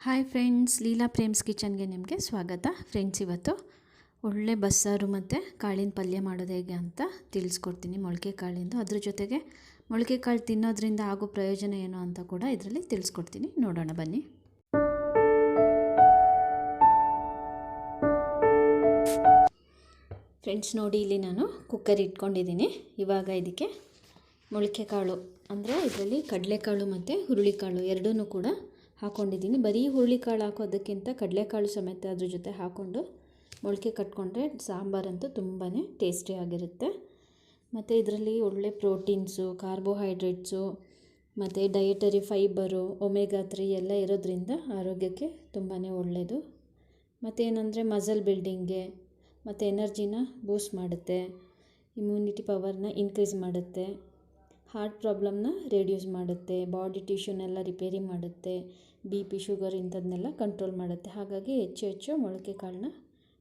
Hi friends, Leela Prem's ಕಿಚನ್ಗೆ ನಿಮಗೆ ಸ್ವಾಗತ. Friends, ಇವತ್ತು ಒಳ್ಳೆ ಬಸ್ಸಾರು ಮತ್ತು ಕಾಳಿನ ಪಲ್ಯ ಮಾಡೋದು ಹೇಗೆ ಅಂತ ತಿಳಿಸ್ಕೊಡ್ತೀನಿ. ಮೊಳಕೆ ಕಾಳಿಂದು, ಅದ್ರ ಜೊತೆಗೆ ಮೊಳಕೆ ಕಾಳು ತಿನ್ನೋದ್ರಿಂದ ಆಗೋ ಪ್ರಯೋಜನ ಏನು ಅಂತ ಕೂಡ ಇದರಲ್ಲಿ ತಿಳಿಸ್ಕೊಡ್ತೀನಿ. ನೋಡೋಣ ಬನ್ನಿ. ಫ್ರೆಂಡ್ಸ್ ನೋಡಿ, ಇಲ್ಲಿ ನಾನು ಕುಕ್ಕರ್ ಇಟ್ಕೊಂಡಿದ್ದೀನಿ. ಇವಾಗ ಇದಕ್ಕೆ ಮೊಳಕೆ ಕಾಳು ಅಂದರೆ ಇದರಲ್ಲಿ ಕಡಲೆಕಾಳು ಮತ್ತು ಹುರುಳಿಕಾಳು ಎರಡೂ ಕೂಡ ಹಾಕ್ಕೊಂಡಿದ್ದೀನಿ. ಬರೀ ಹುರುಳಿಕಾಳು ಹಾಕೋದಕ್ಕಿಂತ ಕಡಲೆಕಾಳು ಸಮೇತ ಅದ್ರ ಜೊತೆ ಹಾಕ್ಕೊಂಡು ಮೊಳಕೆ ಕಟ್ಕೊಂಡ್ರೆ ಸಾಂಬಾರಂತೂ ತುಂಬಾ ಟೇಸ್ಟಿಯಾಗಿರುತ್ತೆ. ಮತ್ತು ಇದರಲ್ಲಿ ಒಳ್ಳೆ ಪ್ರೋಟೀನ್ಸು, ಕಾರ್ಬೋಹೈಡ್ರೇಟ್ಸು ಮತ್ತು ಡಯಟರಿ ಫೈಬರು, ಒಮೆಗಾ 3 ಎಲ್ಲ ಇರೋದ್ರಿಂದ ಆರೋಗ್ಯಕ್ಕೆ ತುಂಬಾ ಒಳ್ಳೆಯದು. ಮತ್ತು ಏನಂದರೆ ಮಸಲ್ ಬಿಲ್ಡಿಂಗ್ಗೆ ಮತ್ತು ಎನರ್ಜಿನ ಬೂಸ್ಟ್ ಮಾಡುತ್ತೆ, ಇಮ್ಯುನಿಟಿ ಪವರ್ನ ಇನ್ಕ್ರೀಸ್ ಮಾಡುತ್ತೆ, ಹಾರ್ಟ್ ಪ್ರಾಬ್ಲಮ್ನ ರೆಡ್ಯೂಸ್ ಮಾಡುತ್ತೆ, ಬಾಡಿ ಟಿಶ್ಯೂನೆಲ್ಲ ರಿಪೇರಿ ಮಾಡುತ್ತೆ, BP, ಶುಗರ್ ಇಂಥದ್ದನ್ನೆಲ್ಲ ಕಂಟ್ರೋಲ್ ಮಾಡುತ್ತೆ. ಹಾಗಾಗಿ ಹೆಚ್ಚು ಮೊಳಕೆ ಕಾಳನ್ನ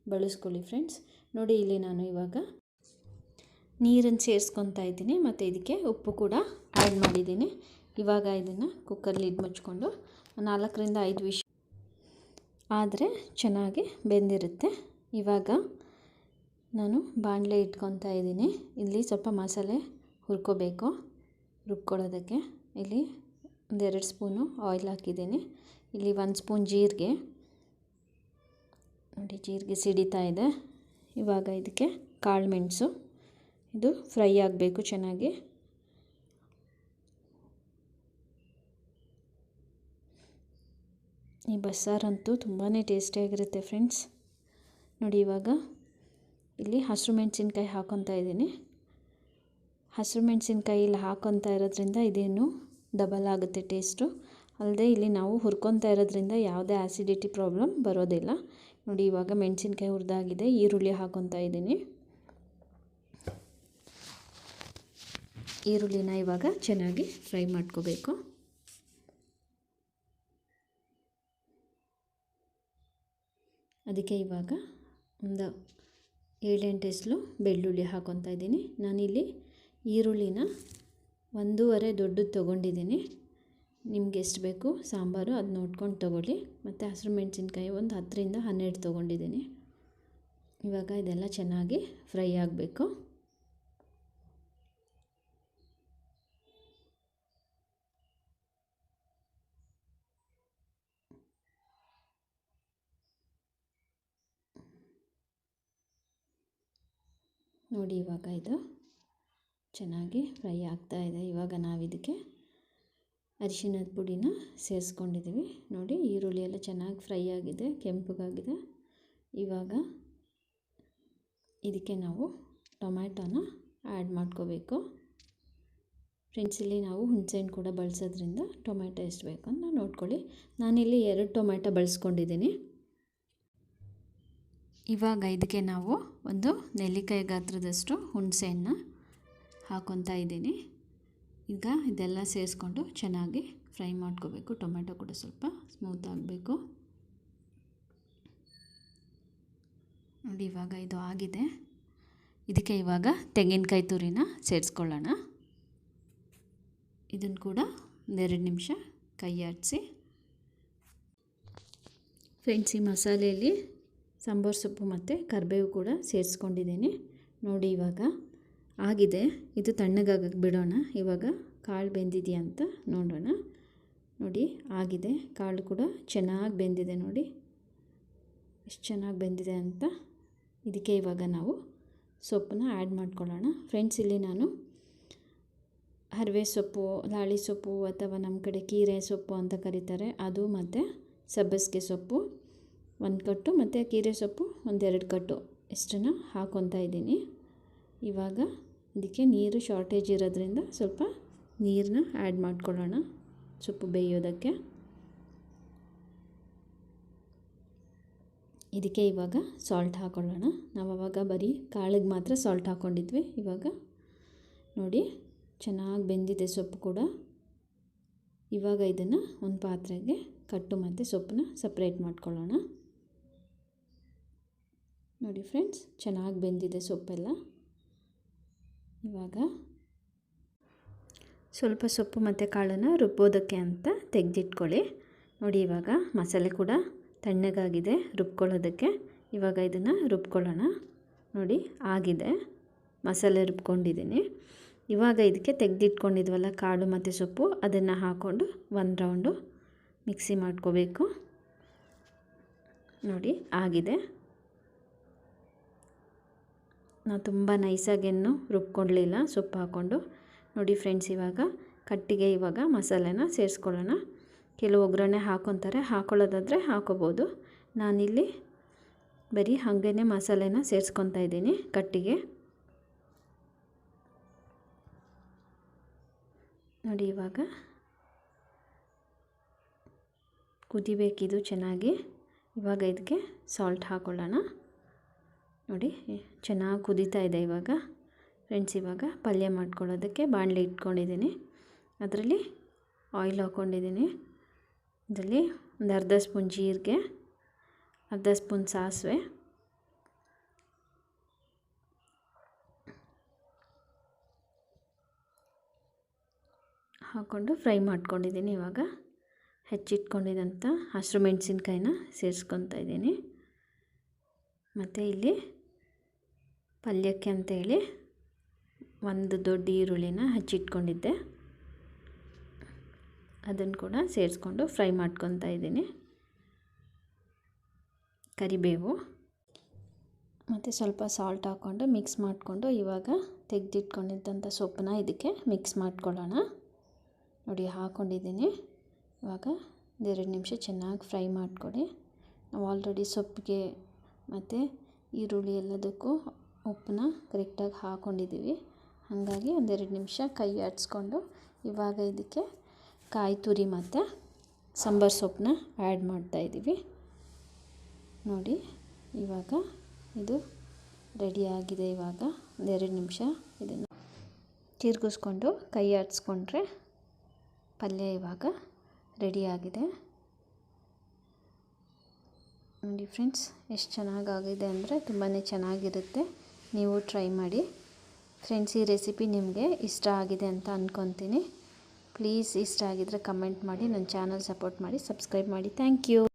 ಬಳಸ್ಕೊಳ್ಳಿ ಫ್ರೆಂಡ್ಸ್. ನೋಡಿ, ಇಲ್ಲಿ ನಾನು ಇವಾಗ ನೀರನ್ನು ಸೇರಿಸ್ಕೊತಾ ಇದ್ದೀನಿ ಮತ್ತು ಇದಕ್ಕೆ ಉಪ್ಪು ಕೂಡ ಆ್ಯಡ್ ಮಾಡಿದ್ದೀನಿ. ಇವಾಗ ಇದನ್ನು ಕುಕ್ಕರ್ ಲಿಡ್ ಮುಚ್ಕೊಂಡು 4ರಿಂದ 5 ವಿಷಲ್ ಆದರೆ ಚೆನ್ನಾಗಿ ಬೆಂದಿರುತ್ತೆ. ಇವಾಗ ನಾನು ಬಾಣಲೆ ಇಟ್ಕೊತಾ ಇದ್ದೀನಿ. ಇಲ್ಲಿ ಸ್ವಲ್ಪ ಮಸಾಲೆ ಹುರ್ಕೋಬೇಕು. ರುಬ್ಕೊಳ್ಳೋದಕ್ಕೆ ಇಲ್ಲಿ 2 ಸ್ಪೂನು ಆಯಿಲ್ ಹಾಕಿದ್ದೀನಿ. ಇಲ್ಲಿ 1 ಸ್ಪೂನ್ ಜೀರಿಗೆ, ನೋಡಿ ಜೀರಿಗೆ ಸಿಡಿತಾ ಇದೆ. ಇವಾಗ ಇದಕ್ಕೆ ಕಾಳು ಮೆಣಸು, ಇದು ಫ್ರೈ ಆಗಬೇಕು ಚೆನ್ನಾಗಿ. ಈ ಬಸ್ಸಾರಂತೂ ತುಂಬಾ ಟೇಸ್ಟಿಯಾಗಿರುತ್ತೆ ಫ್ರೆಂಡ್ಸ್. ನೋಡಿ, ಇವಾಗ ಇಲ್ಲಿ ಹಸಿರು ಮೆಣಸಿನ್ಕಾಯಿ ಹಾಕ್ಕೊತಾ ಇದ್ದೀನಿ. ಹಸಿರು ಮೆಣಸಿನ್ಕಾಯಿ ಇಲ್ಲಿ ಹಾಕ್ಕೊತಾ ಇರೋದ್ರಿಂದ ಇದೇನು ಡಬಲ್ ಆಗುತ್ತೆ ಟೇಸ್ಟು. ಅಲ್ಲದೆ ಇಲ್ಲಿ ನಾವು ಹುರ್ಕೊತಾ ಇರೋದ್ರಿಂದ ಯಾವುದೇ ಆ್ಯಸಿಡಿಟಿ ಪ್ರಾಬ್ಲಮ್ ಬರೋದಿಲ್ಲ. ನೋಡಿ, ಇವಾಗ ಮೆಣಸಿನ್ಕಾಯಿ ಹುರಿದಾಗಿದೆ. ಈರುಳ್ಳಿ ಹಾಕ್ಕೊತಾ ಇದ್ದೀನಿ. ಈರುಳ್ಳಿನ ಇವಾಗ ಚೆನ್ನಾಗಿ ಫ್ರೈ ಮಾಡ್ಕೋಬೇಕು. ಅದಕ್ಕೆ ಇವಾಗ ಒಂದು 7-8 ಎಸಳು ಬೆಳ್ಳುಳ್ಳಿ ಹಾಕ್ಕೊತಾ ಇದ್ದೀನಿ. ನಾನಿಲ್ಲಿ ಈರುಳ್ಳಿನ 1.5 ದೊಡ್ಡದು ತೊಗೊಂಡಿದ್ದೀನಿ. ನಿಮ್ಗೆ ಎಷ್ಟು ಬೇಕು ಸಾಂಬಾರು ಅದು ನೋಡ್ಕೊಂಡು ತೊಗೊಳ್ಳಿ. ಮತ್ತು ಹಸಿರು ಮೆಣಸಿನ್ಕಾಯಿ ಒಂದು 10ರಿಂದ 12 ತೊಗೊಂಡಿದ್ದೀನಿ. ಇವಾಗ ಇದೆಲ್ಲ ಚೆನ್ನಾಗಿ ಫ್ರೈ ಆಗಬೇಕು. ನೋಡಿ, ಇವಾಗ ಇದು ಚೆನ್ನಾಗಿ ಫ್ರೈ ಆಗ್ತಾ ಇದೆ. ಇವಾಗ ನಾವು ಇದಕ್ಕೆ ಅರಿಶಿಣದ ಪುಡಿನ ಸೇರಿಸ್ಕೊಂಡಿದ್ದೀವಿ. ನೋಡಿ, ಈರುಳ್ಳಿ ಎಲ್ಲ ಚೆನ್ನಾಗಿ ಫ್ರೈ ಆಗಿದೆ, ಕೆಂಪಗಾಗಿದೆ. ಇವಾಗ ಇದಕ್ಕೆ ನಾವು ಟೊಮ್ಯಾಟೋನ ಆ್ಯಡ್ ಮಾಡ್ಕೋಬೇಕು. ಫ್ರೆಂಡ್ಸ್, ಇಲ್ಲಿ ನಾವು ಹುಣಸೆಹಣ್ಣು ಕೂಡ ಬಳಸೋದ್ರಿಂದ ಟೊಮ್ಯಾಟೊ ಎಷ್ಟು ಬೇಕು ಅಂತ ನೋಡ್ಕೊಳ್ಳಿ. ನಾನಿಲ್ಲಿ 2 ಟೊಮ್ಯಾಟೊ ಬಳಸ್ಕೊಂಡಿದ್ದೀನಿ. ಇವಾಗ ಇದಕ್ಕೆ ನಾವು ಒಂದು ನೆಲ್ಲಿಕಾಯಿ ಗಾತ್ರದಷ್ಟು ಹುಣಸೆಹಣ್ಣ ಹಾಕ್ಕೊತಾ ಇದ್ದೀನಿ. ಈಗ ಇದೆಲ್ಲ ಸೇರಿಸ್ಕೊಂಡು ಚೆನ್ನಾಗಿ ಫ್ರೈ ಮಾಡ್ಕೋಬೇಕು. ಟೊಮೆಟೊ ಕೂಡ ಸ್ವಲ್ಪ ಸ್ಮೂತ್ ಆಗಬೇಕು. ನೋಡಿ, ಇವಾಗ ಇದು ಆಗಿದೆ. ಇದಕ್ಕೆ ಇವಾಗ ತೆಂಗಿನಕಾಯಿ ತುರಿನ ಸೇರಿಸ್ಕೊಳ್ಳೋಣ. ಇದನ್ನು ಕೂಡ 2 ನಿಮಿಷ ಕೈ ಆಡಿಸಿ. ಫ್ರೆಂಡ್ಸ್, ಈ ಮಸಾಲೆಯಲ್ಲಿ ಸಾಂಬಾರು ಸೊಪ್ಪು ಮತ್ತು ಕರಿಬೇವು ಕೂಡ ಸೇರಿಸ್ಕೊಂಡಿದ್ದೀನಿ. ನೋಡಿ, ಇವಾಗ ಆಗಿದೆ. ಇದು ತಣ್ಣಗಾಗಕ್ಕೆ ಬಿಡೋಣ. ಇವಾಗ ಕಾಳು ಬೆಂದಿದೆಯಾ ಅಂತ ನೋಡೋಣ. ನೋಡಿ, ಆಗಿದೆ. ಕಾಳು ಕೂಡ ಚೆನ್ನಾಗಿ ಬೆಂದಿದೆ. ನೋಡಿ ಎಷ್ಟು ಚೆನ್ನಾಗಿ ಬೆಂದಿದೆ ಅಂತ. ಇದಕ್ಕೆ ಇವಾಗ ನಾವು ಸೊಪ್ಪನ್ನ ಆ್ಯಡ್ ಮಾಡ್ಕೊಳ್ಳೋಣ. ಫ್ರೆಂಡ್ಸ್, ಇಲ್ಲಿ ನಾನು ಹರಿವೆ ಸೊಪ್ಪು, ಲಾಳಿ ಸೊಪ್ಪು ಅಥವಾ ನಮ್ಮ ಕಡೆ ಕೀರೆ ಸೊಪ್ಪು ಅಂತ ಕರೀತಾರೆ, ಅದು ಮತ್ತು ಸಬ್ಬಸಿಗೆ ಸೊಪ್ಪು 1 ಕಟ್ಟು ಮತ್ತು ಕೀರೆ ಸೊಪ್ಪು 1-2 ಕಟ್ಟು ಇಷ್ಟನ್ನು ಹಾಕ್ಕೊತಾ ಇದ್ದೀನಿ. ಇವಾಗ ಅದಕ್ಕೆ ನೀರು ಶಾರ್ಟೇಜ್ ಇರೋದ್ರಿಂದ ಸ್ವಲ್ಪ ನೀರನ್ನ ಆ್ಯಡ್ ಮಾಡ್ಕೊಳ್ಳೋಣ ಸೊಪ್ಪು ಬೇಯೋದಕ್ಕೆ. ಇದಕ್ಕೆ ಇವಾಗ ಸಾಲ್ಟ್ ಹಾಕ್ಕೊಳ್ಳೋಣ. ನಾವು ಆವಾಗ ಬರೀ ಕಾಳಿಗೆ ಮಾತ್ರ ಸಾಲ್ಟ್ ಹಾಕ್ಕೊಂಡಿದ್ವಿ. ಇವಾಗ ನೋಡಿ, ಚೆನ್ನಾಗಿ ಬೆಂದಿದೆ ಸೊಪ್ಪು ಕೂಡ. ಇವಾಗ ಇದನ್ನು ಒಂದು ಪಾತ್ರೆಗೆ ಕಟ್ಟು ಮತ್ತು ಸೊಪ್ಪನ್ನ ಸಪ್ರೇಟ್ ಮಾಡ್ಕೊಳ್ಳೋಣ. ನೋಡಿ ಫ್ರೆಂಡ್ಸ್, ಚೆನ್ನಾಗಿ ಬೆಂದಿದೆ ಸೊಪ್ಪೆಲ್ಲ. ಇವಾಗ ಸ್ವಲ್ಪ ಸೊಪ್ಪು ಮತ್ತು ಕಾಳನ್ನು ರುಬ್ಬೋದಕ್ಕೆ ಅಂತ ತೆಗೆದಿಟ್ಕೊಳ್ಳಿ. ನೋಡಿ ಇವಾಗ ಮಸಾಲೆ ಕೂಡ ತಣ್ಣಗಾಗಿದೆ ರುಬ್ಕೊಳ್ಳೋದಕ್ಕೆ. ಇವಾಗ ಇದನ್ನು ರುಬ್ಕೊಳ್ಳೋಣ. ನೋಡಿ ಆಗಿದೆ, ಮಸಾಲೆ ರುಬ್ಕೊಂಡಿದ್ದೀನಿ. ಇವಾಗ ಇದಕ್ಕೆ ತೆಗೆದಿಟ್ಕೊಂಡಿದ್ವಲ್ಲ ಕಾಳು ಮತ್ತು ಸೊಪ್ಪು, ಅದನ್ನು ಹಾಕ್ಕೊಂಡು ಒಂದು ರೌಂಡು ಮಿಕ್ಸಿ ಮಾಡ್ಕೋಬೇಕು. ನೋಡಿ ಆಗಿದೆ. ನಾವು ತುಂಬ ನೈಸಾಗೇನು ರುಬ್ಕೊಳ್ಳಲಿಲ್ಲ ಸೊಪ್ಪು ಹಾಕ್ಕೊಂಡು. ನೋಡಿ ಫ್ರೆಂಡ್ಸ್, ಇವಾಗ ಕಟ್ಟಿಗೆ ಇವಾಗ ಮಸಾಲೆನ ಸೇರಿಸ್ಕೊಳ್ಳೋಣ. ಕೆಲವು ಒಗ್ಗರಣೆ ಹಾಕ್ಕೊತಾರೆ, ಹಾಕ್ಕೊಳ್ಳೋದಾದರೆ ಹಾಕೋಬೋದು. ನಾನಿಲ್ಲಿ ಬರೀ ಹಾಗೇ ಮಸಾಲೆನ ಸೇರಿಸ್ಕೊತಾ ಇದ್ದೀನಿ ಕಟ್ಟಿಗೆ. ನೋಡಿ ಇವಾಗ ಕುದಿಬೇಕಿದು ಚೆನ್ನಾಗಿ. ಇವಾಗ ಇದಕ್ಕೆ ಸಾಲ್ಟ್ ಹಾಕ್ಕೊಳ್ಳೋಣ. ನೋಡಿ ಚೆನ್ನಾಗಿ ಕುದೀತಾ ಇದೆ ಇವಾಗ ಫ್ರೆಂಡ್ಸ್. ಇವಾಗ ಪಲ್ಯ ಮಾಡ್ಕೊಳ್ಳೋದಕ್ಕೆ ಬಾಣಲೆ ಇಟ್ಕೊಂಡಿದ್ದೀನಿ. ಅದರಲ್ಲಿ ಆಯಿಲ್ ಹಾಕ್ಕೊಂಡಿದ್ದೀನಿ. ಇದರಲ್ಲಿ ಒಂದು ಅರ್ಧ ಸ್ಪೂನ್ ಜೀರಿಗೆ, ಅರ್ಧ ಸ್ಪೂನ್ ಸಾಸಿವೆ, ಹಾಕ್ಕೊಂಡು ಫ್ರೈ ಮಾಡ್ಕೊಂಡಿದ್ದೀನಿ. ಇವಾಗ ಹೆಚ್ಚಿಟ್ಕೊಂಡಿದ್ದಂಥ ಹಸಿರು ಮೆಣಸಿನ್ಕಾಯಿನ ಸೇರಿಸ್ಕೊತಾ ಇದ್ದೀನಿ. ಮತ್ತು ಇಲ್ಲಿ ಪಲ್ಯಕ್ಕೆ ಅಂತೇಳಿ ಒಂದು ದೊಡ್ಡ ಈರುಳ್ಳಿನ ಹೆಚ್ಚಿಟ್ಕೊಂಡಿದ್ದೆ, ಅದನ್ನು ಕೂಡ ಸೇರಿಸ್ಕೊಂಡು ಫ್ರೈ ಮಾಡ್ಕೊತಾ ಇದ್ದೀನಿ. ಕರಿಬೇವು ಮತ್ತು ಸ್ವಲ್ಪ ಸಾಲ್ಟ್ ಹಾಕ್ಕೊಂಡು ಮಿಕ್ಸ್ ಮಾಡಿಕೊಂಡು ಇವಾಗ ತೆಗೆದಿಟ್ಕೊಂಡಿದ್ದಂಥ ಸೊಪ್ಪನ್ನ ಇದಕ್ಕೆ ಮಿಕ್ಸ್ ಮಾಡ್ಕೊಳ್ಳೋಣ. ನೋಡಿ ಹಾಕ್ಕೊಂಡಿದ್ದೀನಿ. ಇವಾಗ 2 ನಿಮಿಷ ಚೆನ್ನಾಗಿ ಫ್ರೈ ಮಾಡಿಕೊಡಿ. ನಾವು ಆಲ್ರೆಡಿ ಸೊಪ್ಪಿಗೆ ಮತ್ತು ಈರುಳ್ಳಿ ಎಲ್ಲದಕ್ಕೂ ಉಪ್ಪನ್ನ ಕರೆಕ್ಟಾಗಿ ಹಾಕ್ಕೊಂಡಿದ್ದೀವಿ. ಹಾಗಾಗಿ 2 ನಿಮಿಷ ಕೈ ಆಡಿಸ್ಕೊಂಡು ಇವಾಗ ಇದಕ್ಕೆ ಕಾಯಿ ತುರಿ ಮತ್ತು ಸಾಂಬಾರು ಸೊಪ್ಪನ್ನ ಆ್ಯಡ್ ಮಾಡ್ತಾಯಿದ್ದೀವಿ. ನೋಡಿ ಇವಾಗ ಇದು ರೆಡಿಯಾಗಿದೆ. ಇವಾಗ 2 ನಿಮಿಷ ಇದನ್ನು ತಿರುಗಿಸ್ಕೊಂಡು ಕೈ ಆಡಿಸ್ಕೊಂಡ್ರೆ ಪಲ್ಯ ಇವಾಗ ರೆಡಿಯಾಗಿದೆ. ನೋಡಿ ಫ್ರೆಂಡ್ಸ್, ಎಷ್ಟು ಚೆನ್ನಾಗಾಗಿದೆ ಅಂದರೆ ತುಂಬಾ ಚೆನ್ನಾಗಿರುತ್ತೆ. ನೀವು ಟ್ರೈ ಮಾಡಿ ಫ್ರೆಂಡ್ಸ್. ಈ ರೆಸಿಪಿ ನಿಮಗೆ ಇಷ್ಟ ಆಗಿದೆ ಅಂತ ಅಂದ್ಕೊತೀನಿ. ಪ್ಲೀಸ್ ಇಷ್ಟ ಆಗಿದ್ದರೆ ಕಮೆಂಟ್ ಮಾಡಿ, ನನ್ನ ಚಾನಲ್ ಸಪೋರ್ಟ್ ಮಾಡಿ, ಸಬ್ಸ್ಕ್ರೈಬ್ ಮಾಡಿ. Thank you.